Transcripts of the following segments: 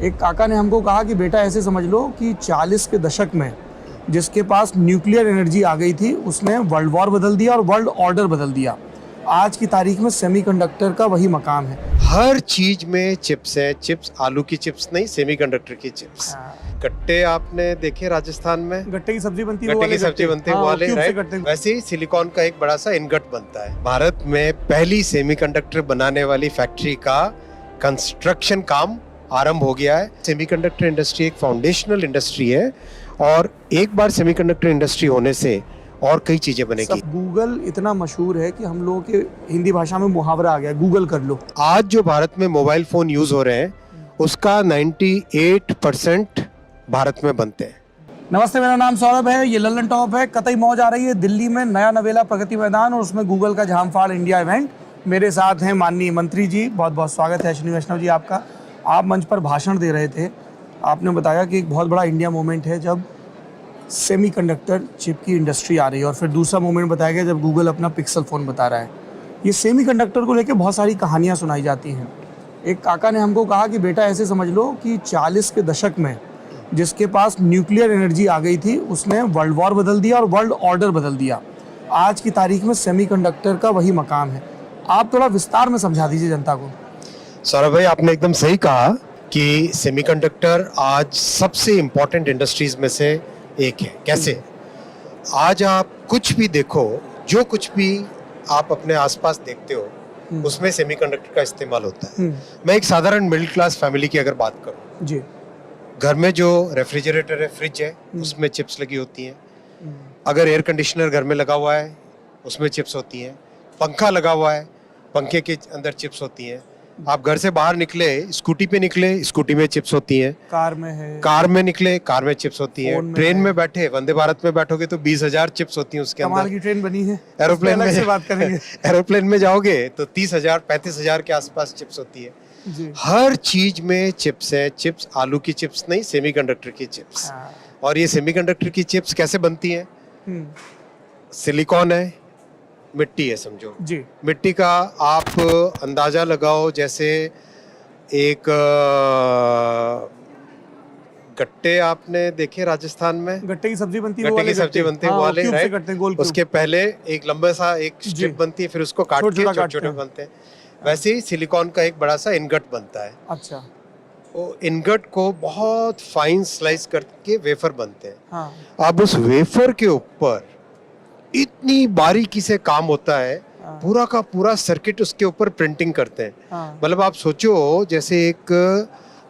एक काका ने हमको कहा कि बेटा ऐसे समझ लो कि 40 के दशक में जिसके पास न्यूक्लियर एनर्जी आ गई थी उसने वर्ल्ड वॉर बदल दिया और वर्ल्ड ऑर्डर बदल दिया। आज की तारीख में सेमीकंडक्टर का वही मकाम है। हर चीज में चिप्स है। चिप्स आलू की चिप्स नहीं, सेमीकंडक्टर की चिप्स। गट्टे आपने देखे राजस्थान में, गट्टे की सब्जी बनती है, गट्टे की सब्जी बनती है वाले, राइट? वैसे ही सिलिकॉन का एक बड़ा सा इनगट बनता है। भारत में पहली सेमीकंडक्टर बनाने वाली फैक्ट्री का कंस्ट्रक्शन काम आरंभ हो गया है। सेमीकंडक्टर इंडस्ट्री एक फाउंडेशनल इंडस्ट्री है और एक बार सेमीकंडक्टर इंडस्ट्री होने से और कई चीजें बनेगी। गूगल इतना मशहूर है कि हम लोगों के हिंदी भाषा में मुहावरा आ गया, गूगल कर लो। आज जो भारत में मोबाइल फोन यूज हो रहे हैं उसका 98% भारत में बनते हैं। नमस्ते, मेरा नाम सौरभ है, ये लल्लन टॉप है। कतई मौज आ रही है दिल्ली में, नया नवेला प्रगति मैदान और उसमें गूगल का झामफाड़ इंडिया इवेंट। मेरे साथ हैं माननीय मंत्री जी, बहुत बहुत स्वागत है अश्विनी वैष्णव जी आपका। आप मंच पर भाषण दे रहे थे, आपने बताया कि एक बहुत बड़ा इंडिया मोमेंट है जब सेमीकंडक्टर चिप की इंडस्ट्री आ रही है, और फिर दूसरा मोमेंट बताया गया जब गूगल अपना पिक्सल फ़ोन बता रहा है। ये सेमीकंडक्टर को लेकर बहुत सारी कहानियाँ सुनाई जाती हैं। एक काका ने हमको कहा कि बेटा ऐसे समझ लो कि 40 के दशक में जिसके पास न्यूक्लियर एनर्जी आ गई थी उसने वर्ल्ड वॉर बदल दिया और वर्ल्ड ऑर्डर बदल दिया। आज की तारीख में सेमीकंडक्टर का वही मकाम है। आप थोड़ा विस्तार में समझा दीजिए जनता को। सौरभ भाई, आपने एकदम सही कहा कि सेमीकंडक्टर आज सबसे इम्पोर्टेंट इंडस्ट्रीज में से एक है। कैसे? आज आप कुछ भी देखो, जो कुछ भी आप अपने आसपास देखते हो उसमें सेमीकंडक्टर का इस्तेमाल होता है। मैं एक साधारण मिडिल क्लास फैमिली की अगर बात करूं जी, घर में जो रेफ्रिजरेटर है, फ्रिज है, उसमें चिप्स लगी होती हैं। अगर एयर कंडीशनर घर में लगा हुआ है उसमें चिप्स होती हैं। पंखा लगा हुआ है, पंखे के अंदर चिप्स होती हैं। आप घर से बाहर निकले, स्कूटी पे निकले, स्कूटी में चिप्स होती हैं। कार में है, कार में निकले, कार में चिप्स होती हैं। ट्रेन में बैठे, वंदे भारत में बैठोगे तो 20,000 चिप्स होती हैं उसके अंदर। कमाल की ट्रेन बनी है। एरोप्लेन में से बात करेंगे। एरोप्लेन में जाओगे तो 30,000 35,000 के आसपास चिप्स होती है। जी। हर चीज में चिप्स है। चिप्स आलू की चिप्स नहीं, सेमीकंडक्टर की चिप्स। और ये सेमीकंडक्टर की चिप्स कैसे बनती हैं? सिलिकॉन है, मिट्टी है, समझो जी। मिट्टी का आप अंदाजा लगाओ, जैसे एक गट्टे आपने देखे राजस्थान में, गट्टे की सब्जी बनती है, गट्टे की सब्जी बनती है वाले, राइट? उसके पहले एक लंबा सा एक स्ट्रिप बनती है, फिर उसको काट के छोटे-छोटे बनते हैं। वैसे ही सिलिकॉन का एक बड़ा सा इनगट बनता है। अच्छा। वो इनगट को बहुत फाइन स्लाइस करके वेफर बनते हैं। हाँ। अब उस वेफर के ऊपर इतनी बारीकी से काम होता है, पूरा का पूरा सर्किट उसके ऊपर प्रिंटिंग करते हैं। मतलब आप सोचो, जैसे एक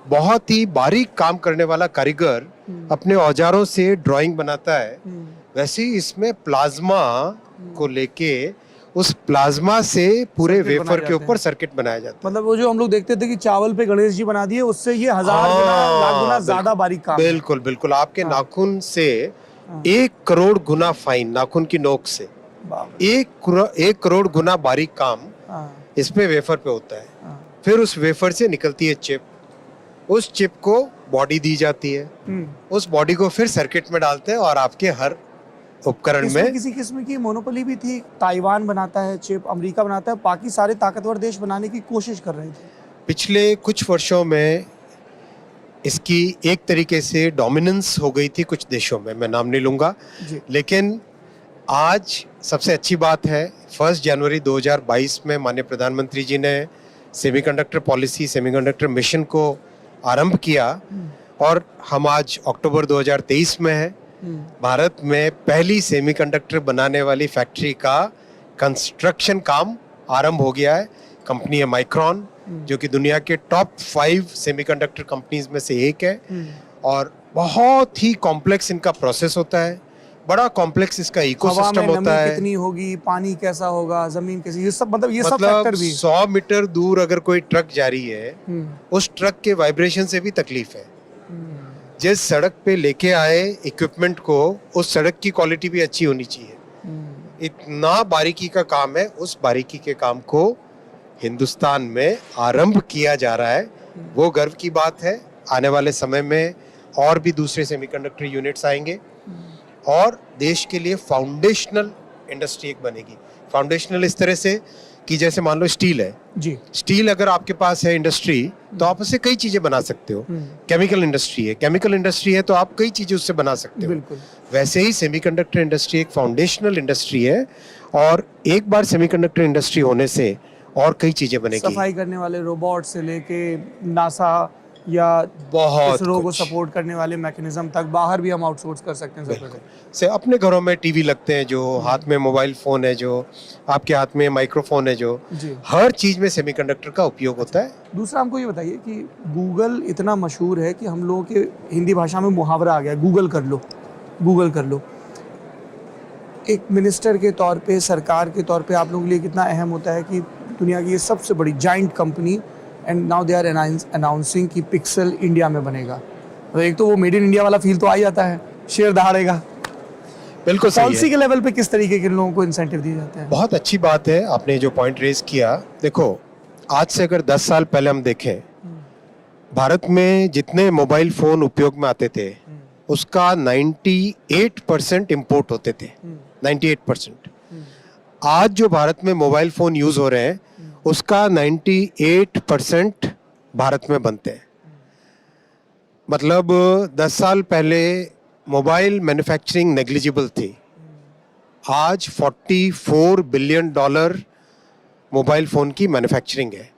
बहुत ही बारीक काम करने वाला कारीगर अपने औजारों से ड्राइंग बनाता है, वैसे ही इसमें प्लाज्मा को लेके उस प्लाज्मा से पूरे वेफर के ऊपर सर्किट बनाया जाता है। मतलब वो जो हम लोग देखते थे कि चावल पे गणेश जी बना दिए, उससे ये 1000 गुना लाख गुना ज्यादा बारीक काम। बिल्कुल बिल्कुल, आपके नाखून से 1 करोड़ गुना फाइन, नाखून की नोक से 1 करोड़ गुना बारीक काम इसमें वेफर पे होता है। फिर उस वेफर से निकलती है चिप, उस चिप को बॉडी दी जाती है, उस बॉडी को फिर सर्किट में डालते हैं और आपके हर उपकरण में किसी किस्म की मोनोपोली भी थी। ताइवान बनाता है चिप, अमेरिका बनाता है, बाकी सारे ताकतवर देश बनाने की कोशिश कर रहे थे। पिछले कुछ वर्षों में इसकी एक तरीके से डोमिनेंस हो गई थी कुछ देशों में, मैं नाम नहीं लूंगा, लेकिन आज सबसे अच्छी बात है 1 जनवरी 2022 में माननीय प्रधानमंत्री जी ने सेमीकंडक्टर पॉलिसी, सेमीकंडक्टर मिशन को आरंभ किया और हम आज अक्टूबर 2023 में हैं। भारत में पहली सेमीकंडक्टर बनाने वाली फैक्ट्री का कंस्ट्रक्शन काम आरंभ हो गया है। कंपनी है माइक्रॉन, जो कि दुनिया के टॉप 5 सेमीकंडक्टर कंपनीज में से एक है और बहुत ही कॉम्प्लेक्स इनका प्रोसेस होता है, बड़ा कॉम्प्लेक्स इसका इकोसिस्टम होता है। कितनी होगी, पानी कैसा होगा, जमीन कैसी, ये सब मतलब फैक्टर भी। 100 मीटर दूर अगर कोई ट्रक जा रही है, उस ट्रक के वाइब्रेशन से भी तकलीफ है। जिस सड़क पे लेके आए इक्विपमेंट को, उस सड़क की क्वालिटी भी अच्छी होनी चाहिए। इतना बारीकी का काम है। उस बारीकी के काम को हिंदुस्तान में आरंभ किया जा रहा है, वो गर्व की बात है। आने वाले समय में और भी दूसरे सेमीकंडक्टर यूनिट्स आएंगे और देश के लिए फाउंडेशनल इंडस्ट्री एक बनेगी। फाउंडेशनल इस तरह से कि जैसे मान लो स्टील है, जी स्टील अगर आपके पास है इंडस्ट्री तो आप उससे कई चीजें बना सकते हो। केमिकल इंडस्ट्री है, केमिकल इंडस्ट्री है तो आप कई चीजें उससे बना सकते हो। बिल्कुल। वैसे ही सेमीकंडक्टर इंडस्ट्री एक फाउंडेशनल इंडस्ट्री है, और एक बार सेमीकंडक्टर इंडस्ट्री होने से और कई चीजें बनेगी। सफाई करने वाले रोबोट से लेके नासा या बहुत इसरो को कुछ। सपोर्ट करने वाले मैकेनिज्म तक बाहर भी हम आउटसोर्स कर सकते हैं सब कुछ। से अपने घरों में टीवी लगते हैं, जो हाथ में मोबाइल फोन है, जो आपके हाथ में माइक्रोफोन है, जो जी। हर चीज में सेमीकंडक्टर का उपयोग होता है। दूसरा हमको ये बताइए कि गूगल इतना मशहूर है कि हम लोगों के हिंदी भाषा में मुहावरा आ गया, गूगल कर लो, गूगल कर लो। एक मिनिस्टर के तौर पे, सरकार के तौर पे आप लोगों के लिए कितना अहम होता है कि दुनिया की ये सबसे बड़ी giant company and now they are announcing कि पिक्सल इंडिया में बनेगा। तो एक तो वो मेड इन इंडिया वाला फील तो आ ही जाता है, शेयर दहाड़ेगा। बिल्कुल सही पॉलिसी है। के लेवल पे किस तरीके के लोगों को इंसेंटिव दिए जाते हैं? बहुत अच्छी बात है आपने जो पॉइंट रेज किया। देखो, आज से अगर 10 साल पहले हम देखें, भारत में जितने मोबाइल फोन उपयोग में आते थे उसका 98% इंपोर्ट होते थे। 98%। आज जो भारत में मोबाइल फोन यूज हो रहे हैं उसका 98% भारत में बनते हैं। मतलब 10 साल पहले मोबाइल मैन्युफैक्चरिंग नेग्लिजिबल थी। आज $44 बिलियन मोबाइल फोन की मैन्युफैक्चरिंग है।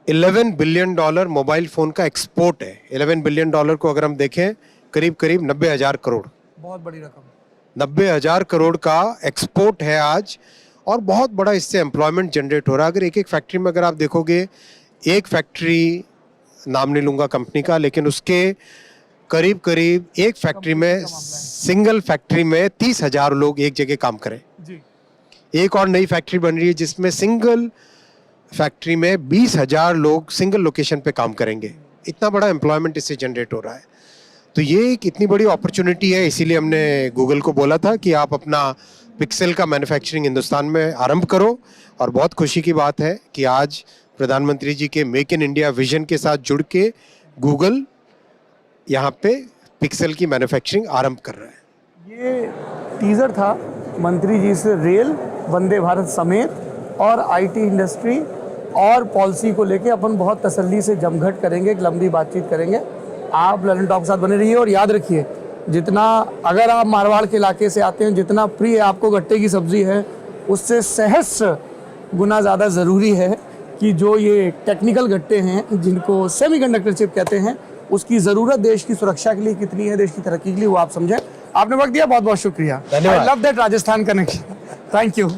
$11 बिलियन मोबाइल फोन का एक्सपोर्ट है। $11 बिलियन को अगर हम देखें, करीब करीब 90,000 करोड़, बहुत बड़ी रकम। 90,000 करोड़ का एक्सपोर्ट है आज, और बहुत बड़ा इससे एम्प्लॉयमेंट जनरेट हो रहा है। अगर एक एक फैक्ट्री में अगर आप देखोगे, एक फैक्ट्री, नाम नहीं लूंगा कंपनी का, लेकिन उसके करीब करीब एक फैक्ट्री में, सिंगल फैक्ट्री में 30,000 लोग एक जगह काम करें। जी। एक और नई फैक्ट्री बन रही है जिसमें सिंगल फैक्ट्री में 20,000 लोग सिंगल लोकेशन पे काम करेंगे। इतना बड़ा एम्प्लॉयमेंट इससे जनरेट हो रहा है। तो ये एक इतनी बड़ी अपॉर्चुनिटी है, इसीलिए हमने गूगल को बोला था कि आप अपना पिक्सल का मैन्युफैक्चरिंग हिंदुस्तान में आरंभ करो। और बहुत खुशी की बात है कि आज प्रधानमंत्री जी के मेक इन इंडिया विजन के साथ जुड़ के गूगल यहाँ पे पिक्सल की मैन्युफैक्चरिंग आरंभ कर रहा है। ये टीजर था मंत्री जी से रेल, वंदे भारत समेत और आईटी इंडस्ट्री और पॉलिसी को लेके अपन बहुत तसल्ली से जमघट करेंगे, एक लंबी बातचीत करेंगे। आप ललन टॉक के साथ बने रहिए और याद रखिए, जितना अगर आप मारवाड़ के इलाके से आते हैं, जितना प्रिय आपको गट्टे की सब्जी है, उससे सहस्र गुना ज़्यादा ज़रूरी है कि जो ये टेक्निकल गट्टे हैं जिनको सेमीकंडक्टर चिप कहते हैं, उसकी ज़रूरत देश की सुरक्षा के लिए कितनी है, देश की तरक्की के लिए, वो आप समझें। आपने वक्त दिया, बहुत बहुत शुक्रिया। धन्यवाद। I love that Rajasthan connection. Thank you.